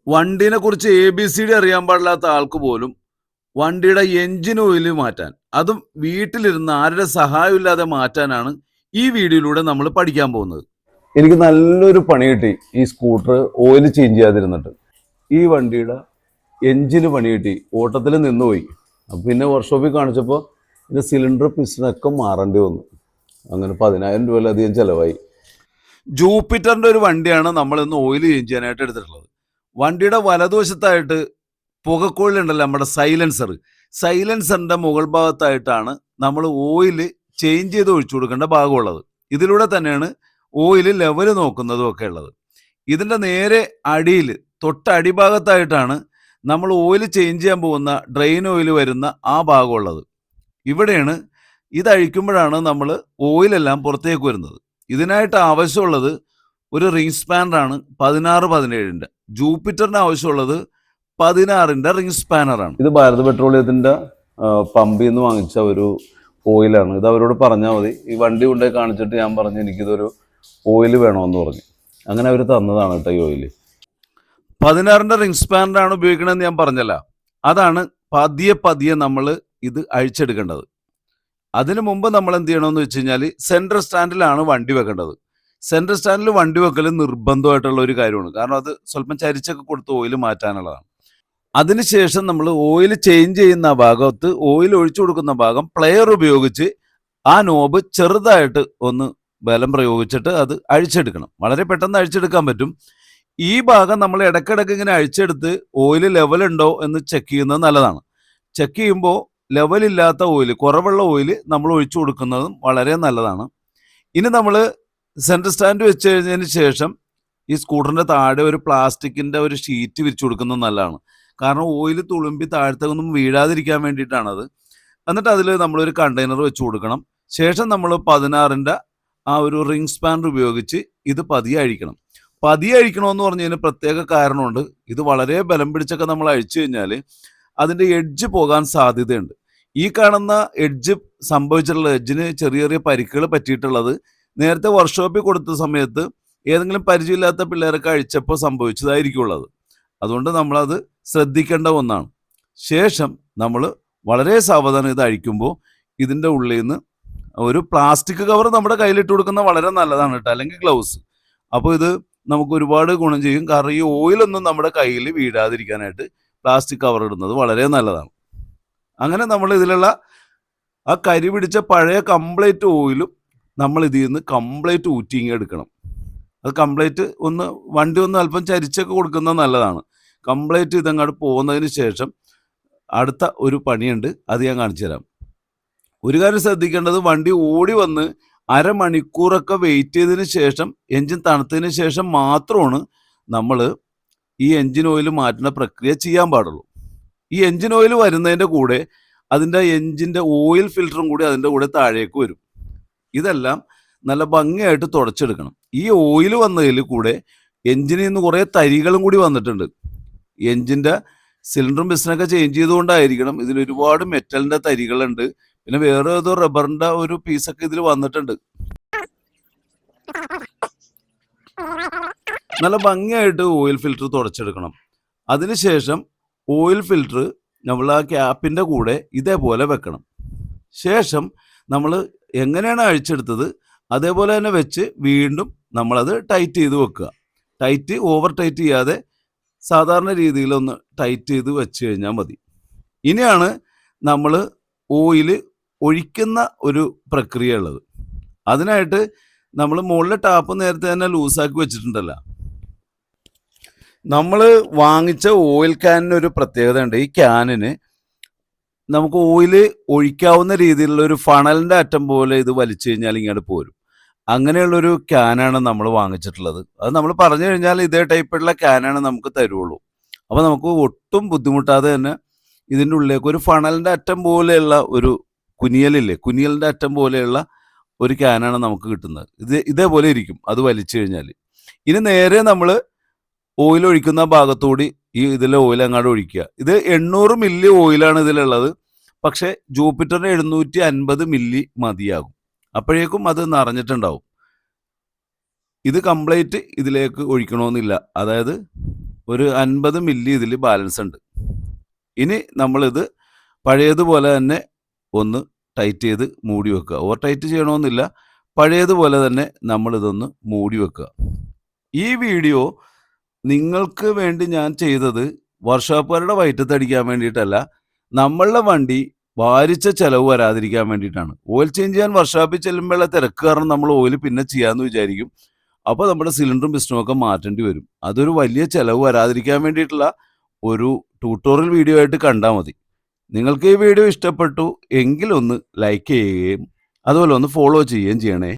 വണ്ടീനെ കുറിച്ച് ABCD അറിയാൻ പാടില്ലാത്ത ആൾക്ക് പോലും വണ്ടിയുടെ എഞ്ചിൻ ഓയിൽ മാറ്റാൻ, അതും വീട്ടിലിരുന്ന് ആരുടെ സഹായമില്ലാതെ മാറ്റാനാണ് ഈ വീഡിയോയിലൂടെ നമ്മൾ പഠിക്കാൻ പോകുന്നത്. എനിക്ക് നല്ലൊരു പണി കിട്ടി ഈ സ്കൂട്ടർ ഓയിൽ ചേഞ്ച് ചെയ്യാതിരുന്നിട്ട്. ഈ വണ്ടിയുടെ എഞ്ചിന് പണി കിട്ടി, ഓട്ടത്തിൽ നിന്നുപോയി. അപ്പം പിന്നെ വർക്ക്ഷോപ്പിൽ കാണിച്ചപ്പോൾ ഇതിൻ്റെ സിലിണ്ടർ പിസ്റ്റനൊക്കെ മാറേണ്ടി വന്നു. അങ്ങനെ 10,000 രൂപയിലധികം ചിലവായി. ജൂപ്പിറ്ററിൻ്റെ ഒരു വണ്ടിയാണ് നമ്മൾ ഇന്ന് ഓയിൽ ചേഞ്ച് ചെയ്യാനായിട്ട് എടുത്തിട്ടുള്ളത്. വണ്ടിയുടെ വലതുവശത്തായിട്ട് പുകക്കോഴിലുണ്ടല്ലോ, നമ്മുടെ സൈലൻസറിൻ്റെ മുകൾ ഭാഗത്തായിട്ടാണ് നമ്മൾ ഓയിൽ ചേഞ്ച് ചെയ്ത് ഒഴിച്ചു കൊടുക്കേണ്ട ഭാഗമുള്ളത്. ഇതിലൂടെ തന്നെയാണ് ഓയിൽ ലെവൽ നോക്കുന്നതും ഒക്കെ ഉള്ളത്. ഇതിൻ്റെ നേരെ അടിയിൽ തൊട്ടടിഭാഗത്തായിട്ടാണ് നമ്മൾ ഓയിൽ ചേഞ്ച് ചെയ്യാൻ പോകുന്ന ഡ്രെയിൻ ഓയിൽ വരുന്ന ആ ഭാഗമുള്ളത്. ഇവിടെയാണ് ഇത് അഴിക്കുമ്പോഴാണ് നമ്മൾ ഓയിലെല്ലാം പുറത്തേക്ക് വരുന്നത്. ഇതിനായിട്ട് ആവശ്യമുള്ളത് ഒരു റിംഗ് സ്പാനറാണ് 16-17. ജൂപ്പിറ്ററിന് ആവശ്യമുള്ളത് 16 റിംഗ് സ്പാനറാണ്. ഇത് ഭാരത് പെട്രോളിയത്തിൻ്റെ പമ്പിൽ നിന്ന് വാങ്ങിച്ച ഒരു ഓയിലാണ്. ഇത് അവരോട് പറഞ്ഞാൽ മതി. ഈ വണ്ടി കൊണ്ടുപോയി കാണിച്ചിട്ട് ഞാൻ പറഞ്ഞു എനിക്കിതൊരു ഓയിൽ വേണമെന്ന് പറഞ്ഞു. അങ്ങനെ അവർ തന്നതാണ് കേട്ടോ ഈ ഓയിൽ. 16 റിംഗ് സ്പാനറാണ് ഉപയോഗിക്കണമെന്ന് ഞാൻ പറഞ്ഞല്ല. അതാണ് പതിയെ നമ്മൾ ഇത് അഴിച്ചെടുക്കേണ്ടത്. അതിനു മുമ്പ് നമ്മൾ എന്ത് ചെയ്യണമെന്ന് വെച്ച് കഴിഞ്ഞാൽ സെൻട്രൽ സ്റ്റാൻഡിലാണ് വണ്ടി വെക്കേണ്ടത്. സെൻട്രൽ സ്റ്റാൻഡിൽ വണ്ടി വെക്കൽ നിർബന്ധമായിട്ടുള്ള ഒരു കാര്യമാണ്. കാരണം അത് സ്വല്പം ചരിച്ചൊക്കെ കൊടുത്ത് ഓയിൽ മാറ്റാനുള്ളതാണ്. അതിനുശേഷം നമ്മൾ ഓയിൽ ചേഞ്ച് ചെയ്യുന്ന ഭാഗത്ത് ഓയിൽ ഒഴിച്ചു കൊടുക്കുന്ന ഭാഗം പ്ലെയർ ഉപയോഗിച്ച് ആ നോബ് ചെറുതായിട്ട് ഒന്ന് ബലം പ്രയോഗിച്ചിട്ട് അത് അഴിച്ചെടുക്കണം. വളരെ പെട്ടെന്ന് അഴിച്ചെടുക്കാൻ പറ്റും. ഈ ഭാഗം നമ്മൾ ഇടയ്ക്കിടയ്ക്ക് ഇങ്ങനെ അഴിച്ചെടുത്ത് ഓയിൽ ലെവലുണ്ടോ എന്ന് ചെക്ക് ചെയ്യുന്നത് നല്ലതാണ്. ചെക്ക് ചെയ്യുമ്പോൾ ലെവലില്ലാത്ത ഓയിൽ, കുറവുള്ള ഓയിൽ നമ്മൾ ഒഴിച്ചു കൊടുക്കുന്നതും വളരെ നല്ലതാണ്. ഇനി നമ്മൾ സെൻട്രൽ സ്റ്റാൻഡ് വെച്ച് കഴിഞ്ഞതിന് ശേഷം ഈ സ്കൂട്ടറിൻ്റെ താഴെ ഒരു പ്ലാസ്റ്റിക്കിൻ്റെ ഒരു ഷീറ്റ് വിരിച്ചു കൊടുക്കുന്നത് നല്ലതാണ്. കാരണം ഓയിൽ തുളുമ്പി താഴത്തേക്കൊന്നും വീഴാതിരിക്കാൻ വേണ്ടിയിട്ടാണത്. എന്നിട്ട് അതിൽ നമ്മളൊരു കണ്ടെയ്നർ വെച്ച് കൊടുക്കണം. ശേഷം നമ്മൾ 16 ആ ഒരു റിംഗ് സ്പാനർ ഉപയോഗിച്ച് ഇത് പതിയെ അഴിക്കണം. പതിയെ അഴിക്കണമെന്ന് പറഞ്ഞു കഴിഞ്ഞാൽ പ്രത്യേക കാരണമുണ്ട്. ഇത് വളരെ ബലം പിടിച്ചൊക്കെ നമ്മൾ അഴിച്ചു കഴിഞ്ഞാൽ അതിൻ്റെ എഡ്ജ് പോകാൻ സാധ്യതയുണ്ട്. ഈ കാണുന്ന എഡ്ജ് സംഭവിച്ചിട്ടുള്ള എഡ്ജിന് ചെറിയ ചെറിയ പരിക്കുകൾ പറ്റിയിട്ടുള്ളത് നേരത്തെ വർക്ക്ഷോപ്പിൽ കൊടുത്ത സമയത്ത് ഏതെങ്കിലും പരിചയമില്ലാത്ത പിള്ളേരൊക്കെ അഴിച്ചപ്പോൾ സംഭവിച്ചതായിരിക്കുള്ളത്. അതുകൊണ്ട് നമ്മളത് ശ്രദ്ധിക്കേണ്ട ഒന്നാണ്. ശേഷം നമ്മൾ വളരെ സാവധാനം ഇത് അഴിക്കുമ്പോൾ ഇതിൻ്റെ ഉള്ളിൽ നിന്ന് ഒരു പ്ലാസ്റ്റിക് കവർ നമ്മുടെ കയ്യിലിട്ട് കൊടുക്കുന്നത് വളരെ നല്ലതാണ് കേട്ടോ, അല്ലെങ്കിൽ ഗ്ലൗസ്. അപ്പോൾ ഇത് നമുക്ക് ഒരുപാട് ഗുണം ചെയ്യും. കാരണം ഈ ഓയിലൊന്നും നമ്മുടെ കയ്യിൽ വീഴാതിരിക്കാനായിട്ട് പ്ലാസ്റ്റിക് കവർ ഇടുന്നത് വളരെ നല്ലതാണ്. അങ്ങനെ നമ്മൾ ഇതിലുള്ള ആ കരി പിടിച്ച പഴയ കംപ്ലീറ്റ് ഓയിലും നമ്മൾ ഇതിൽ നിന്ന് കംപ്ലീറ്റ് ഊറ്റിങ്ങി എടുക്കണം. അത് കംപ്ലീറ്റ് വണ്ടി ഒന്ന് അല്പം ചരിച്ചൊക്കെ കൊടുക്കുന്നത് നല്ലതാണ്. കംപ്ലീറ്റ് ഇതങ്ങോട്ട് പോകുന്നതിന് ശേഷം അടുത്ത ഒരു പണിയുണ്ട്, അത് ഞാൻ കാണിച്ചു തരാം. ഒരു കാര്യം ശ്രദ്ധിക്കേണ്ടത്, വണ്ടി ഓടി വന്ന് അരമണിക്കൂറൊക്കെ വെയിറ്റ് ചെയ്തതിന് ശേഷം എൻജിൻ തണുത്തതിന് ശേഷം മാത്രമാണ് നമ്മൾ ഈ എൻജിൻ ഓയിൽ മാറ്റുന്ന പ്രക്രിയ ചെയ്യാൻ പാടുള്ളൂ. ഈ എൻജിൻ ഓയിൽ വരുന്നതിൻ്റെ കൂടെ അതിൻ്റെ എൻജിൻ്റെ ഓയിൽ ഫിൽറ്ററും കൂടി അതിൻ്റെ കൂടെ താഴേക്ക് വരും. ഇതെല്ലാം നല്ല ഭംഗിയായിട്ട് തുടച്ചെടുക്കണം. ഈ ഓയിൽ വന്നതിൽ കൂടെ എൻജിനിൽ നിന്ന് കുറേ തരികളും കൂടി വന്നിട്ടുണ്ട്. എൻജിൻ്റെ സിലിണ്ടറും പിസ്റ്റനൊക്കെ ചേഞ്ച് ചെയ്തുകൊണ്ടായിരിക്കണം ഇതിൽ ഒരുപാട് മെറ്റലിൻ്റെ തരികളുണ്ട്. പിന്നെ വേറെ ഏതോ റബ്ബറിൻ്റെ ഒരു പീസൊക്കെ ഇതിൽ വന്നിട്ടുണ്ട്. നല്ല ഭംഗിയായിട്ട് ഓയിൽ ഫിൽറ്റർ തുടച്ചെടുക്കണം. അതിനുശേഷം ഓയിൽ ഫിൽറ്റർ നമ്മൾ ആ ക്യാപ്പിൻ്റെ കൂടെ ഇതേപോലെ വെക്കണം. ശേഷം നമ്മൾ എങ്ങനെയാണ് അഴിച്ചെടുത്തത് അതേപോലെ തന്നെ വെച്ച് വീണ്ടും നമ്മളത് ടൈറ്റ് ചെയ്ത് വെക്കുക. ഓവർ ടൈറ്റ് ചെയ്യാതെ സാധാരണ രീതിയിലൊന്ന് ടൈറ്റ് ചെയ്ത് വെച്ച് കഴിഞ്ഞാൽ മതി. ഇനിയാണ് നമ്മൾ ഓയിൽ ഒഴിക്കുന്ന ഒരു പ്രക്രിയ ഉള്ളത്. അതിനായിട്ട് നമ്മൾ മുകളിലെ ടാപ്പ് നേരത്തെ തന്നെ ലൂസാക്കി വെച്ചിട്ടുണ്ടല്ലോ. നമ്മൾ വാങ്ങിച്ച ഓയിൽ ക്യാനിന് ഒരു പ്രത്യേകത ഉണ്ട്. ഈ ക്യാനിന് നമുക്ക് ഓയിൽ ഒഴിക്കാവുന്ന രീതിയിലുള്ള ഒരു ഫണലിൻ്റെ അറ്റം പോലെ ഇത് വലിച്ചു കഴിഞ്ഞാൽ ഇങ്ങോട്ട് പോരും. അങ്ങനെയുള്ളൊരു ക്യാനാണ് നമ്മൾ വാങ്ങിച്ചിട്ടുള്ളത്. അത് നമ്മൾ പറഞ്ഞു കഴിഞ്ഞാൽ ഇതേ ടൈപ്പുള്ള ക്യാനാണ് നമുക്ക് തരുള്ളൂ. അപ്പോൾ നമുക്ക് ഒട്ടും ബുദ്ധിമുട്ടാതെ തന്നെ ഇതിൻ്റെ ഉള്ളിലേക്ക് ഒരു ഫണലിൻ്റെ അറ്റം പോലെയുള്ള ഒരു കുനിയലിൻ്റെ അറ്റം പോലെയുള്ള ഒരു ക്യാനാണ് നമുക്ക് കിട്ടുന്നത്. ഇതേപോലെ ഇരിക്കും അത് വലിച്ചു കഴിഞ്ഞാൽ. ഇനി നേരെ നമ്മൾ ഓയിൽ ഒഴിക്കുന്ന ഭാഗത്തുകൂടി ഇതിലെ ഓയിൽ അങ്ങോട്ട് ഒഴിക്കുക. ഇത് 800 മില്ലി ഓയിലാണ് ഇതിലുള്ളത്. പക്ഷേ ജൂപ്പിറ്ററിന് 750 മില്ലി മതിയാകും. അപ്പോഴേക്കും അത് നിറഞ്ഞിട്ടുണ്ടാവും. ഇത് കംപ്ലീറ്റ് ഇതിലേക്ക് ഒഴിക്കണമെന്നില്ല. അതായത് ഒരു 50 മില്ലി ഇതിൽ ബാലൻസ് ഉണ്ട്. ഇനി നമ്മളിത് പഴയതുപോലെ തന്നെ ഒന്ന് ടൈറ്റ് ചെയ്ത് മൂടി വെക്കുക. ഓവർ ടൈറ്റ് ചെയ്യണമെന്നില്ല, പഴയതുപോലെ തന്നെ നമ്മളിതൊന്ന് മൂടി വെക്കുക. ഈ വീഡിയോ നിങ്ങൾക്ക് വേണ്ടി ഞാൻ ചെയ്തത് വർക്ക്ഷോപ്പുകാരുടെ വയറ്റത്തടിക്കാൻ വേണ്ടിയിട്ടല്ല, നമ്മളുടെ വണ്ടി ഭാരിച്ച ചെലവ് വരാതിരിക്കാൻ വേണ്ടിയിട്ടാണ്. ഓയിൽ ചേഞ്ച് ചെയ്യാൻ വർക്ക്ഷോപ്പിൽ ചെല്ലുമ്പോഴുള്ള തിരക്ക് കാരണം നമ്മൾ ഓയിൽ പിന്നെ ചെയ്യാമെന്ന് വിചാരിക്കും. അപ്പോൾ നമ്മുടെ സിലിണ്ടറും പിസ്റ്റണും ഒക്കെ മാറ്റേണ്ടി വരും. അതൊരു വലിയ ചെലവ് വരാതിരിക്കാൻ വേണ്ടിയിട്ടുള്ള ഒരു ട്യൂട്ടോറിയൽ വീഡിയോ ആയിട്ട് കണ്ടാൽ മതി. നിങ്ങൾക്ക് ഈ വീഡിയോ ഇഷ്ടപ്പെട്ടു എങ്കിൽ ഒന്ന് ലൈക്ക് ചെയ്യുകയും അതുപോലെ ഒന്ന് ഫോളോ ചെയ്യുകയും ചെയ്യണേ.